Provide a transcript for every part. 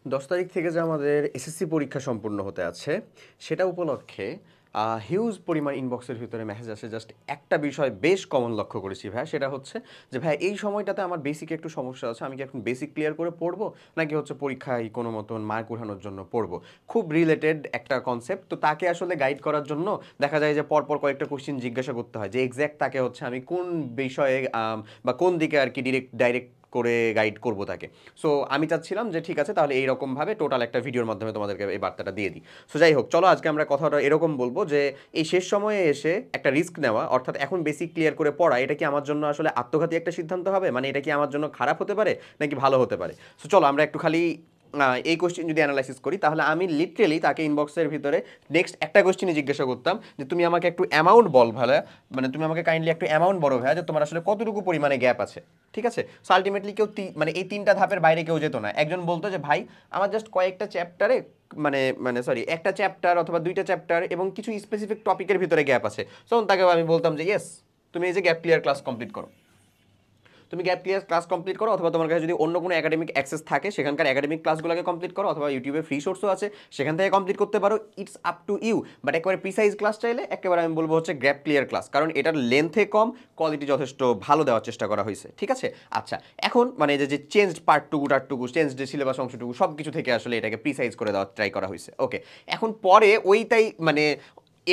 10 তারিখ থেকে যে আমাদের এসএসসি পরীক্ষা সম্পূর্ণ হতে আছে সেটা উপলক্ষে হিউজ পরিমাণ ইনবক্সের ভিতরে মেসেজ আসে। জাস্ট একটা বিষয় বেশ কমন লক্ষ্য করেছি ভাই, সেটা হচ্ছে যে ভাই এই সময়টাতে আমার বেসিক একটু সমস্যা আছে, আমি কি এখন বেসিক ক্লিয়ার করে পড়বো নাকি হচ্ছে পরীক্ষায় কোনো মতন মার্ক উঠানোর জন্য পড়বো। খুব রিলেটেড একটা কনসেপ্ট, তো তাকে আসলে গাইড করার জন্য দেখা যায় যে পরপর কয়েকটা কোশ্চেন জিজ্ঞাসা করতে হয় যে এক্স্যাক্ট তাকে হচ্ছে আমি কোন বিষয়ে বা কোন দিকে আর কি ডাইরেক্ট করে গাইড করব তাকে। সো আমি চাচ্ছিলাম যে ঠিক আছে তাহলে এইরকমভাবে টোটাল একটা ভিডিওর মাধ্যমে তোমাদেরকে এই বার্তাটা দিয়ে দিই। সো যাই হোক, চলো আজকে আমরা কথাটা এরকম বলবো যে এই শেষ সময়ে এসে একটা রিস্ক নেওয়া, অর্থাৎ এখন বেসিক ক্লিয়ার করে পড়া, এটা কি আমার জন্য আসলে আত্মঘাতী একটা সিদ্ধান্ত হবে, মানে এটা কি আমার জন্য খারাপ হতে পারে নাকি ভালো হতে পারে। সো চলো আমরা একটু খালি এই কোশ্চেন যদি অ্যানালাইসিস করি, তাহলে আমি লিটারেলি তাকে ইনবক্সের ভিতরে নেক্সট একটা কোশ্চেনই জিজ্ঞাসা করতাম যে তুমি আমাকে একটু অ্যামাউন্ট বল ভাইয়া, মানে তুমি আমাকে কাইন্ডলি একটু অ্যামাউন্ট বলো ভাইয়া যে তোমার আসলে কতটুকু পরিমাণে গ্যাপ আছে। ঠিক আছে, সো আলটিমেটলি কেউ মানে এই তিনটা ধাপের বাইরে কেউ যেত না। একজন বলতো যে ভাই আমার জাস্ট কয়েকটা চ্যাপ্টারে মানে মানে সরি একটা চ্যাপ্টার অথবা দুইটা চ্যাপ্টার এবং কিছু স্পেসিফিক টপিকের ভিতরে গ্যাপ আছে, তখন তাকে আমি বলতাম যে ইয়েস তুমি এই যে গ্যাপ ক্লিয়ার ক্লাস কমপ্লিট করো, তুমি গ্যাপ ক্লিয়ার ক্লাস কমপ্লিট করো, অথবা তোমার কাছে যদি অন্য কোনো একাডেমিক অ্যাক্সেস থাকে সেখানকার একাডেমিক ক্লাসগুলোকে কমপ্লিট করো, অথবা ইউটিউবে ফ্রি সোর্সও আছে সেখান থেকে কমপ্লিট করতে পারো। It's up to you. But একেবারে প্রিসাইজ ক্লাস চাইলে একেবারে আমি বলবো হচ্ছে গ্যাপ ক্লিয়ার ক্লাস, কারণ এটার লেন্থে কম, কোয়ালিটি যথেষ্ট ভালো দেওয়ার চেষ্টা করা হয়েছে। ঠিক আছে, আচ্ছা এখন মানে যে চেঞ্জ পার্টটুকু টার্টটুকু চেঞ্জ যে সিলেবাস অংশটুকু সব কিছু থেকে আসলে এটাকে প্রিসাইজ করে দেওয়ার ট্রাই করা হয়েছে। ওকে, এখন পরে ওইটাই মানে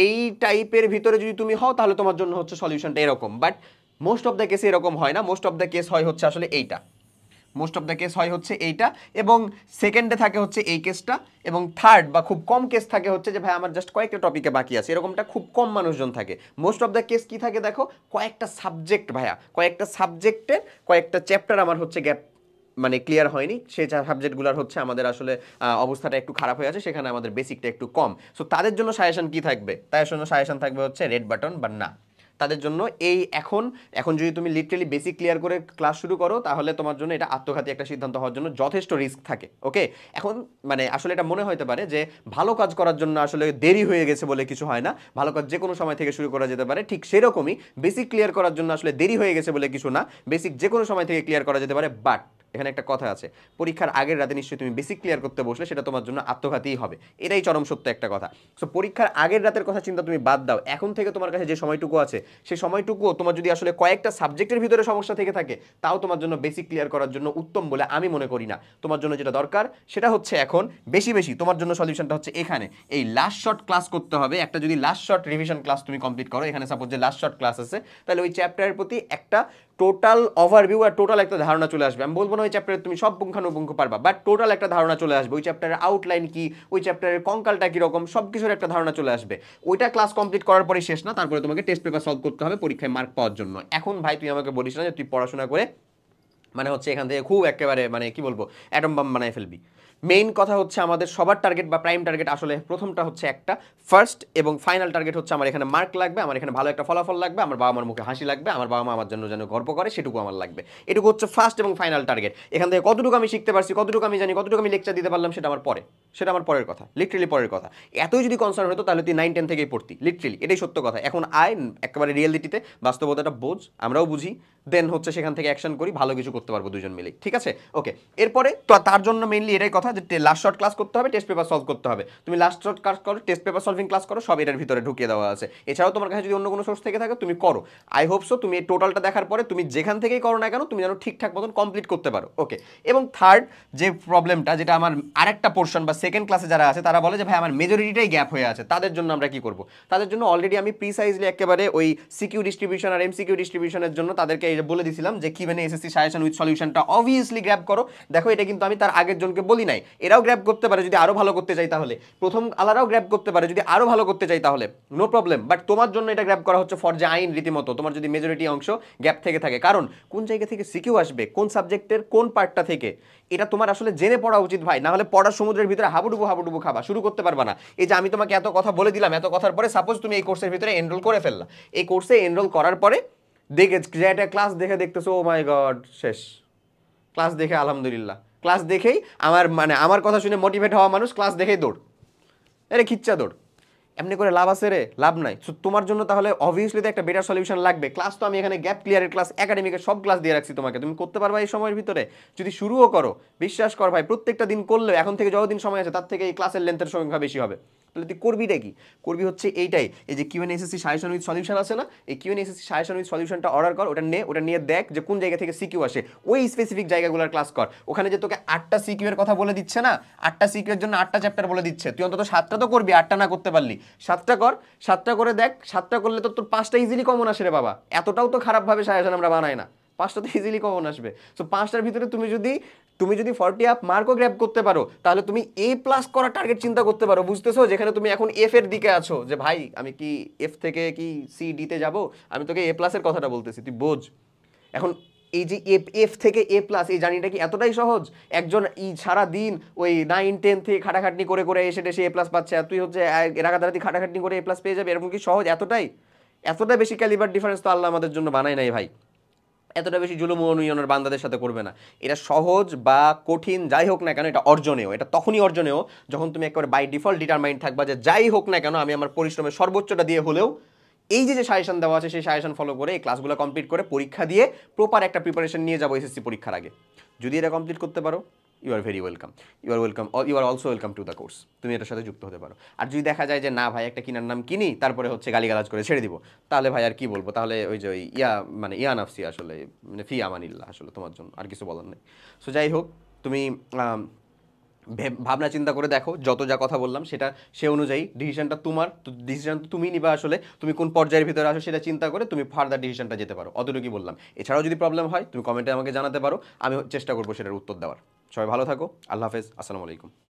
এই টাইপের ভিতরে যদি তুমি হও তাহলে তোমার জন্য হচ্ছে সলিউশনটা এরকম, বাট মোস্ট অফ দ্য কেসে এরকম হয় না। মোস্ট অফ দ্য কেস হয় হচ্ছে আসলে এইটা, মোস্ট অফ দ্য কেস হয় হচ্ছে এইটা, এবং সেকেন্ডে থাকে হচ্ছে এই কেসটা, এবং থার্ড বা খুব কম কেস থাকে হচ্ছে যে ভাই আমার জাস্ট কয়েকটা টপিকে বাকি আছে, এরকমটা খুব কম মানুষজন থাকে। মোস্ট অফ দ্য কেস কি থাকে দেখো, কয়েকটা সাবজেক্ট ভাইয়া, কয়েকটা সাবজেক্টের কয়েকটা চ্যাপ্টার আমার হচ্ছে গ্যাপ মানে ক্লিয়ার হয়নি, সেই সাবজেক্টগুলোর হচ্ছে আমাদের আসলে অবস্থাটা একটু খারাপ হয়ে আছে, সেখানে আমাদের বেসিকটা একটু কম। সো তাদের জন্য সাজেশন কি থাকবে, তাদের জন্য সাজেশন থাকবে হচ্ছে রেড বাটন বা না। তাদের জন্য এই এখন এখন যদি তুমি লিটারেলি বেসিক ক্লিয়ার করে ক্লাস শুরু করো তাহলে তোমার জন্য এটা আত্মঘাতী একটা সিদ্ধান্ত হওয়ার জন্য যথেষ্ট রিস্ক থাকে। ওকে, এখন মানে আসলে এটা মনে হতে পারে যে ভালো কাজ করার জন্য আসলে দেরি হয়ে গেছে বলে কিছু হয় না, ভালো কাজ যে কোনো সময় থেকে শুরু করা যেতে পারে, ঠিক সেরকমই বেসিক ক্লিয়ার করার জন্য আসলে দেরি হয়ে গেছে বলে কিছু না, বেসিক যে কোনো সময় থেকে ক্লিয়ার করা যেতে পারে। বাট এখানে একটা কথা আছে, পরীক্ষার আগের রাতে নিশ্চয়ই তুমি বেসিক ক্লিয়ার করতে বসলে সেটা তোমার জন্য আত্মঘাতীই হবে, এটাই চরম সত্য একটা কথা। সো পরীক্ষার আগের রাতের কথা চিন্তা তুমি বাদ দাও, এখন থেকে তোমার কাছে যে সময়টুকু আছে সেই সময়টুকুও তোমার যদি আসলে কয়েকটা সাবজেক্টের ভিতরে সমস্যা থেকে থাকে তাও তোমার জন্য বেসিক ক্লিয়ার করার জন্য উত্তম বলে আমি মনে করি না। তোমার জন্য যেটা দরকার সেটা হচ্ছে এখন বেশি বেশি তোমার জন্য সলিউশনটা হচ্ছে এখানে এই লাস্ট শর্ট ক্লাস করতে হবে। একটা যদি লাস্ট শর্ট রিভিশন ক্লাস তুমি কমপ্লিট করো, এখানে সাপোজ যে লাস্ট শর্ট ক্লাস আছে, তাহলে ওই চ্যাপ্টারের প্রতি একটা টোটাল ওভারভিউ আর টোটাল একটা ধারণা চলে আসবে। আমি বলবো না ওই চ্যাপ্টারে তুমি সব পুঙ্খানুপুঙ্খ পারবা, বাট টোটাল একটা ধারণা চলে আসবে, ওই চ্যাপ্টারের আউটলাইন কি, ওই চ্যাপ্টারের কঙ্কালটা কীরকম, সব কিছুর একটা ধারণা চলে আসবে। ওইটা ক্লাস কমপ্লিট করার পরে শেষ না, তারপরে তোমাকে টেস্ট পেপার সলভ করতে হবে পরীক্ষায় মার্ক পাওয়ার জন্য। এখন ভাই তুই আমাকে বলিস না যে তুই পড়াশোনা করে মানে হচ্ছে এখান থেকে খুব একেবারে মানে কি বলবো অ্যাটম বাম বানায় ফেলবি। মেইন কথা হচ্ছে আমাদের সবার টার্গেট বা প্রাইম টার্গেট আসলে প্রথমটা হচ্ছে একটা ফার্স্ট এবং ফাইনাল টার্গেট হচ্ছে আমার এখানে মার্ক লাগবে, আমার এখানে ভালো একটা ফলাফল লাগবে, আমার বাবা মার মুখে হাসি লাগবে, আমার বাবা মা আমার জন্য যেন গর্ব করে সেটুকু আমার লাগবে। এটুকু হচ্ছে ফার্স্ট এবং ফাইনাল টার্গেট। এখান থেকে কতটুকু আমি শিখতে পারছি, কতটুকু আমি জানি, কতটুকু আমি লেকচার দিতে পারলাম সেটা আমার পরে, সেটা আমার পরের কথা, লিটারেলি পরের কথা। এতই যদি কনসার্ন হতো তাহলে তুই 9-10 থেকেই পড়তি, লিটারেলি এটাই সত্য কথা। এখন আয় একেবারে রিয়েলিটিতে বাস্তবতাটা বোঝ, আমরাও বুঝি, দেন হচ্ছে সেখান থেকে অ্যাকশন করি, ভালো কিছু করতে পারবো দুজন মিলেই। ঠিক আছে, ওকে। এরপরে তো তার জন্য মেইনলি এটাই কথা যে লাস্ট শর্ট ক্লাস করতে হবে, টেস্ট পেপার সলভ করতে হবে। তুমি লাস্ট শর্ট ক্লাস করো, টেস্ট পেপার সলভিং ক্লাস করো, সব এটার ভিতরে ঢুকিয়ে দেওয়া আছে। এছাড়াও তোমার কাছে যদি অন্য কোনো সোর্স থেকে থাকে তুমি করো। আই হোপ সো তুমি এই টোটালটা দেখার পরে তুমি যেখান থেকেই করো না কেন তুমি যেন ঠিকঠাক মতন কমপ্লিট করতে পারো। ওকে, এবং থার্ড যে প্রবলেমটা, যেটা আমার আরেকটা পোর্শন বা সেকেন্ড ক্লাসে যারা আছে তারা বলে যে ভাই আমার মেজরিটিটাই গ্যাপ হয়ে আছে, তাদের জন্য আমরা কি করব। তাদের জন্য অলরেডি আমি প্রিসাইজলি একেবারে ওই সিকিউ ডিস্ট্রিবিউশন আর এমসিকিউ ডিস্ট্রিবিউশনের জন্য তাদেরকে বলে দিয়েছিলাম যে কিভাবে এসএসসি সাজেশন উইথ সলিউশনটা অবভিয়াসলি গ্র্যাব করো। দেখো এটা কিন্তু আমি তার আগের জনকে বলি নাই, এরাও গ্র্যাব করতে পারে যদি আরো ভালো করতে চাই তাহলে, প্রথম আলারাও গ্র্যাব করতে পারে যদি আরো ভালো করতে চাই তাহলে, নো প্রবলেম। বাট তোমার জন্য এটা গ্র্যাব করা হচ্ছে ফরজে আইন রীতিমতো, তোমার যদি মেজরিটি অংশ গ্যাপ থেকে থাকে। কারণ কোন জায়গা থেকে সিকিউ আসবে, কোন সাবজেক্টের কোন পার্টটা থেকে, এটা তোমার আসলে জেনে পড়া উচিত ভাই, না হলে পড়ার সমুদ্রের ভিতরে হাবুডুবু হাবুডুবু খাবা, শুরু করতে পারবা না। এই যে আমি তোমাকে এত কথা বলে দিলাম, এত কথার পরে সাপোজ তুমি এই কোর্সের ভিতরে এনরোল করে ফেললা, এই কোর্সে এনরোল করার পরে দেখে একটা ক্লাস দেখে দেখতেছো ও মাই গড শেষ, ক্লাস দেখে আলহামদুলিল্লাহ, ক্লাস দেখেই আমার মানে আমার কথা শুনে মোটিভেট হওয়া মানুষ ক্লাস দেখেই দৌড়, আরে খিচ্চা দৌড়। এমনি করে লাভ আছে রে? লাভ নাই। সো তোমার জন্য তাহলে অবভিয়াসলি তো একটা বেটার সলিউশন লাগবে। ক্লাস তো আমি এখানে গ্যাপ ক্লিয়ারের ক্লাস, একাডেমিকের সব ক্লাস দিয়ে রাখছি তোমাকে, তুমি করতে পারবা এই সময়ের ভিতরে? যদি শুরুও করো, বিশ্বাস কর ভাই, প্রত্যেকটা দিন করলেও এখন থেকে যতদিন সময় আছে তার থেকে এই ক্লাসের লেন্থের সংখ্যা বেশি হবে। তাহলে তুই করবিটা কি? করবি হচ্ছে এইটাই, এই যে QN SSC suggestion with solution আছে না, এই কিউএন এসএসসি সাজেশন উইথ সলিউশনটা অর্ডার কর, ওটা নিয়ে দেখ যে কোন জায়গা থেকে সিকিউ আসে, ওই স্পেসিফিক জায়গাগুলোর ক্লাস কর। ওখানে যে তোকে 8টা সিকিউ এর কথা বলে দিচ্ছে না, 8টা সিকিউ এর জন্য 8টা চ্যাপ্টার বলে দিচ্ছে, তুই অন্তত 7টা তো করবি, 8টা না করতে পারলি 7টা কর, 7টা করে দেখ, 7টা করলে তো তোর 5টা ইজিলি কমন আসে রে বাবা। এতটাও তো খারাপভাবে সাজেশন আমরা বানাই না, 5টা তো ইজিলি কমন আসবে। সো 5টার ভিতরে তুমি যদি 40 আপ মার্কও গ্র্যাব করতে পারো, তাহলে তুমি এ প্লাস করার টার্গেট চিন্তা করতে পারো, বুঝতেছো? যেখানে তুমি এখন এফ এর দিকে আছো, যে ভাই আমি কি এফ থেকে কি সি ডিতে যাব, আমি তোকে এ প্লাসের কথাটা বলতেছি, তুই বোঝ। এখন এই যে এফ থেকে এ প্লাস, এই জার্নিটা কি এতটাই সহজ? একজন সারা দিন ওই 9-10 থেকে খাটাখাটনি করে করে এসে এ প্লাস পাচ্ছে, আর তুই হচ্ছে রাগাদারাতি খাটাখাটনি করে এ প্লাস পেয়ে যাবে, এরকম কি সহজ? এতটা বেশি ক্যালিবার ডিফারেন্স তো আল্লাহ আমাদের জন্য বানায় নাই ভাই। এতটা বেশি জুলুম অনুয়নের বান্দাদের সাথে করবে না। এটা সহজ বা কঠিন যাই হোক না কেন, এটা অর্জনেও, এটা তখনই অর্জনেও যখন তুমি একেবারে বাই ডিফল্ট ডিটারমাইন্ড থাকবা যে যাই হোক না কেন আমি আমার পরিশ্রমের সর্বোচ্চটা দিয়ে হলেও এই যে সাজেশন দেওয়া আছে সেই সাজেশন ফলো করে এই ক্লাসগুলো কমপ্লিট করে পরীক্ষা দিয়ে প্রপার একটা প্রিপারেশন নিয়ে যাবো এসএসসি পরীক্ষার আগে। যদি এটা কমপ্লিট করতে পারো, you are very welcome, you are also welcome to the course, তুমি এটার সাথে যুক্ত হতে পারো। আর যদি দেখা যায় যে না ভাই একটা কিনার নাম কিনি তারপরে হচ্ছে গালিগালাজ করে ছেড়ে দিব, তাহলে ভাই আর কি বলবো, তাহলে ওই যে ওই মানে ইয়া নাফসি আসলে, মানে ফি আমানিল্লাহ, আসলে তোমার জন্য আর কিছু বলার নেই। সো যাই হোক, তুমি ভাবনা চিন্তা করে দেখো, যত যা কথা বললাম সেটা সে অনুযায়ী ডিসিশনটা তোমার, তো ডিসিশন তো তুমি নিবা আসলে, তুমি কোন পর্যায়ের ভিতরে আসো সেটা চিন্তা করে তুমি ফার্দার ডিসিশনটা যেতে পারো, অতটুকুই বললাম। এছাড়াও যদি প্রবলেম হয় তুমি কমেন্টে আমাকে জানাতে পারো, আমি চেষ্টা করবো সেটার উত্তর দেওয়ার। সবাই ভালো থাকো, আল্লাহ হাফেজ, আসসালামু আলাইকুম।